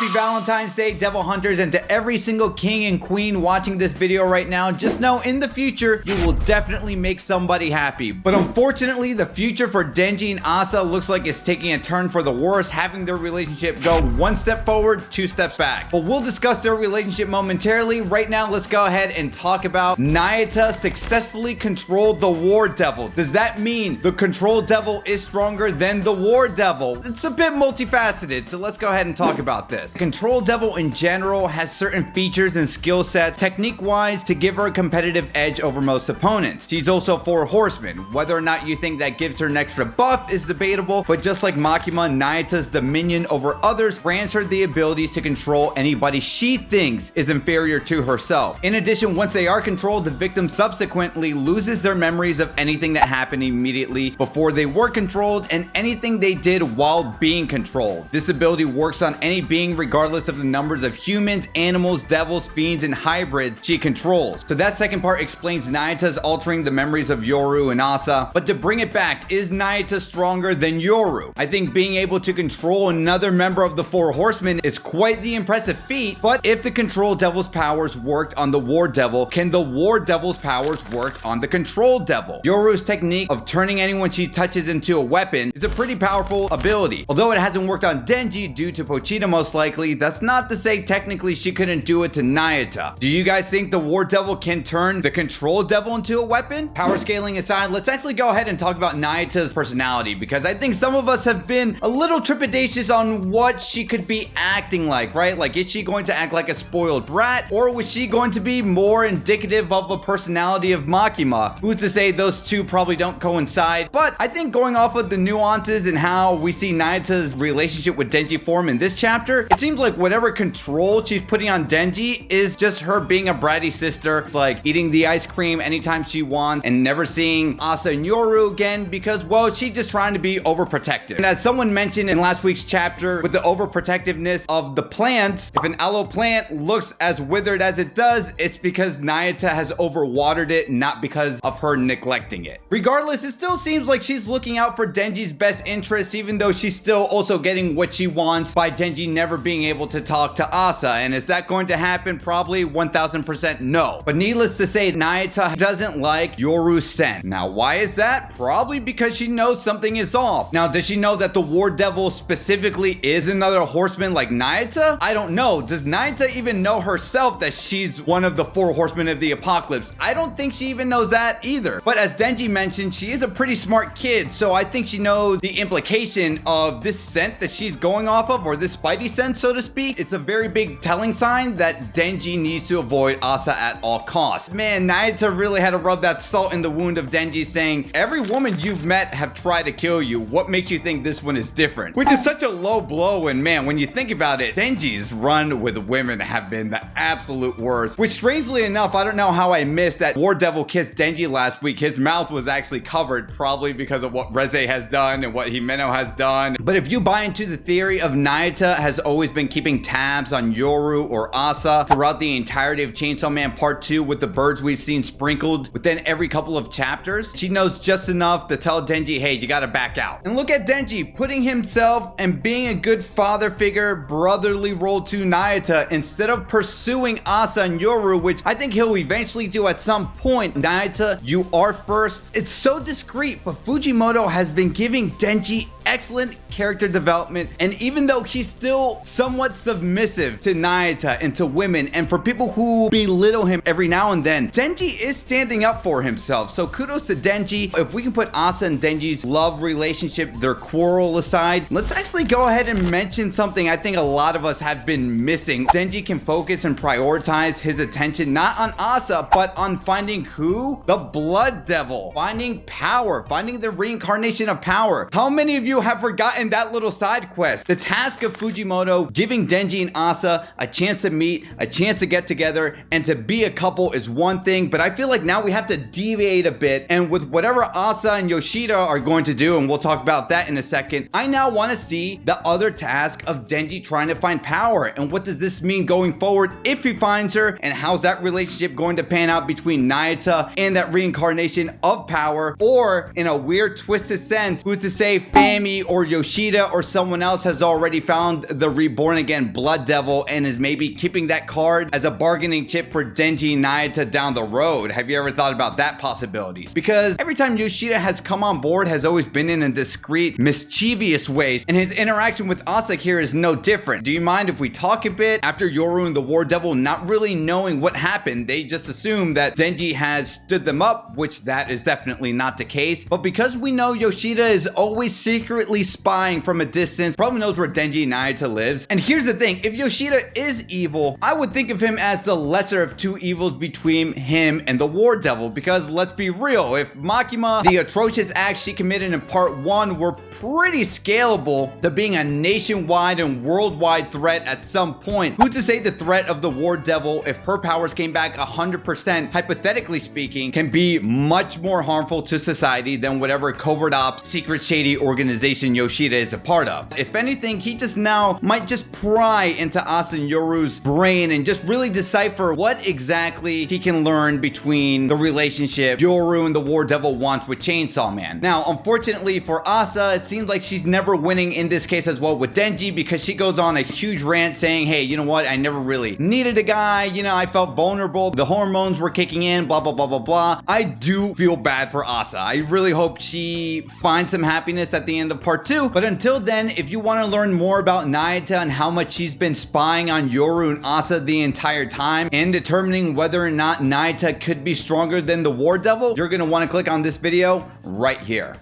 Happy Valentine's Day, Devil Hunters, and to every single king and queen watching this video right now, just know in the future, you will definitely make somebody happy. But unfortunately, the future for Denji and Asa looks like it's taking a turn for the worse, having their relationship go one step forward, two steps back. But we'll discuss their relationship momentarily. Right now, let's go ahead and talk about Nayuta successfully controlled the War Devil. Does that mean the Control Devil is stronger than the War Devil? It's a bit multifaceted, so let's go ahead and talk about this. Control Devil in general has certain features and skill sets technique-wise to give her a competitive edge over most opponents. She's also 4 horsemen. Whether or not you think that gives her an extra buff is debatable, but just like Makima, Nayuta's dominion over others grants her the abilities to control anybody she thinks is inferior to herself. In addition, once they are controlled, the victim subsequently loses their memories of anything that happened immediately before they were controlled and anything they did while being controlled. This ability works on any being regardless of the numbers of humans, animals, devils, fiends, and hybrids she controls. So that second part explains Nayuta's altering the memories of Yoru and Asa. But to bring it back, is Nayuta stronger than Yoru? I think being able to control another member of the 4 horsemen is quite the impressive feat, but if the Control Devil's powers worked on the War Devil, can the War Devil's powers work on the Control Devil? Yoru's technique of turning anyone she touches into a weapon is a pretty powerful ability. Although it hasn't worked on Denji due to Pochita most likely, that's not to say technically she couldn't do it to Nayuta. Do you guys think the War Devil can turn the Control Devil into a weapon? Power scaling aside, let's actually go ahead and talk about Nayuta's personality, because I think some of us have been a little trepidatious on what she could be acting like, right? Like, is she going to act like a spoiled brat, or was she going to be more indicative of a personality of Makima? Who's to say those two probably don't coincide? But I think going off of the nuances and how we see Nayuta's relationship with Denji form in this chapter, it seems like whatever control she's putting on Denji is just her being a bratty sister. It's like eating the ice cream anytime she wants and never seeing Asa and Yoru again because, well, she's just trying to be overprotective. And as someone mentioned in last week's chapter with the overprotectiveness of the plants, if an aloe plant looks as withered as it does, it's because Nayuta has overwatered it, not because of her neglecting it. Regardless, it still seems like she's looking out for Denji's best interests, even though she's still also getting what she wants by Denji never being able to talk to Asa. And is that going to happen? Probably 1000% no. But needless to say, Nayuta doesn't like Yoru's scent. Now, why is that? Probably because she knows something is off. Now, does she know that the War Devil specifically is another horseman like Nayuta? I don't know. Does Nayuta even know herself that she's one of the 4 horsemen of the apocalypse? I don't think she even knows that either. But as Denji mentioned, she is a pretty smart kid, so I think she knows the implication of this scent that she's going off of, or this spidey sense, so to speak. It's a very big telling sign that Denji needs to avoid Asa at all costs. Man, Nayuta really had to rub that salt in the wound of Denji saying, every woman you've met have tried to kill you. What makes you think this one is different? Which is such a low blow, and man, when you think about it, Denji's run with women have been the absolute worst. Which strangely enough, I don't know how I missed that War Devil kissed Denji last week. His mouth was actually covered, probably because of what Reze has done and what Himeno has done. But if you buy into the theory of Nayuta has always been keeping tabs on Yoru or Asa throughout the entirety of Chainsaw Man Part 2 with the birds we've seen sprinkled within every couple of chapters, she knows just enough to tell Denji, hey, you gotta back out. And look at Denji putting himself and being a good father figure, brotherly role to Nayuta instead of pursuing Asa and Yoru, which I think he'll eventually do at some point. Nayuta, you are first. It's so discreet, but Fujimoto has been giving Denji excellent character development, and even though he's still somewhat submissive to Nayuta and to women, and for people who belittle him every now and then, Denji is standing up for himself. So kudos to Denji. If we can put Asa and Denji's love relationship, their quarrel aside, let's actually go ahead and mention something I think a lot of us have been missing. Denji can focus and prioritize his attention not on Asa, but on finding who? The Blood Devil. Finding power, finding the reincarnation of power. How many of you have forgotten that little side quest? The task of Fujimoto giving Denji and Asa a chance to meet, a chance to get together, and to be a couple is one thing, but I feel like now we have to deviate a bit, and with whatever Asa and Yoshida are going to do, and we'll talk about that in a second, I now want to see the other task of Denji trying to find power, and what does this mean going forward if he finds her, and how's that relationship going to pan out between Nayuta and that reincarnation of power, or in a weird twisted sense, who's to say Fami or Yoshida or someone else has already found the born again blood devil and is maybe keeping that card as a bargaining chip for Denji and Nayuta down the road. Have you ever thought about that possibility? Because every time Yoshida has come on board has always been in a discreet, mischievous way, and his interaction with Asa here is no different. Do you mind if we talk a bit? After Yoru and the War Devil not really knowing what happened, they just assume that Denji has stood them up, which that is definitely not the case. But because we know Yoshida is always secretly spying from a distance, probably knows where Denji and Nayuta lives. And here's the thing, if Yoshida is evil, I would think of him as the lesser of two evils between him and the War Devil, because let's be real, if Makima, the atrocious acts she committed in part 1 were pretty scalable to being a nationwide and worldwide threat at some point, who's to say the threat of the War Devil, if her powers came back 100%, hypothetically speaking, can be much more harmful to society than whatever covert ops, secret shady organization Yoshida is a part of. If anything, he just now might just pry into Asa and Yoru's brain and just really decipher what exactly he can learn between the relationship Yoru and the War Devil wants with Chainsaw Man. Now, unfortunately for Asa, it seems like she's never winning in this case as well with Denji, because she goes on a huge rant saying, hey, you know what, I never really needed a guy, you know, I felt vulnerable, the hormones were kicking in, blah, blah, blah, blah, blah. I do feel bad for Asa. I really hope she finds some happiness at the end of part 2. But until then, if you want to learn more about Nayuta and how much she's been spying on Yoru and Asa the entire time and determining whether or not Nayuta could be stronger than the War Devil, you're going to want to click on this video right here.